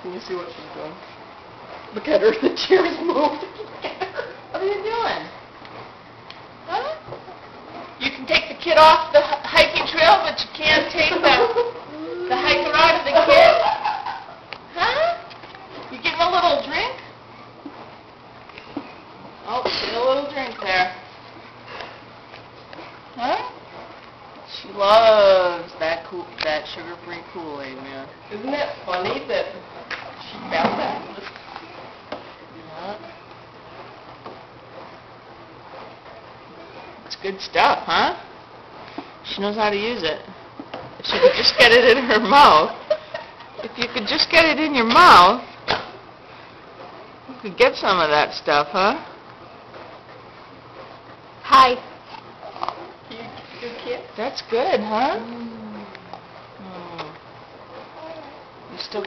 Can you see what she's doing? Look at her, the chair's moved. What are you doing? Huh? You can take the kid off the hiking trail, but you can't take the hiker out of the kid? Huh? You getting a little drink? Oh, get a little drink there. Huh? She loves that sugar-free Kool-Aid, man. Isn't that funny that she found that? Yeah. It's good stuff, huh? She knows how to use it. If she could just get it in her mouth. If you could just get it in your mouth, you could get some of that stuff, huh? Hi. Good kid. That's good, huh? You still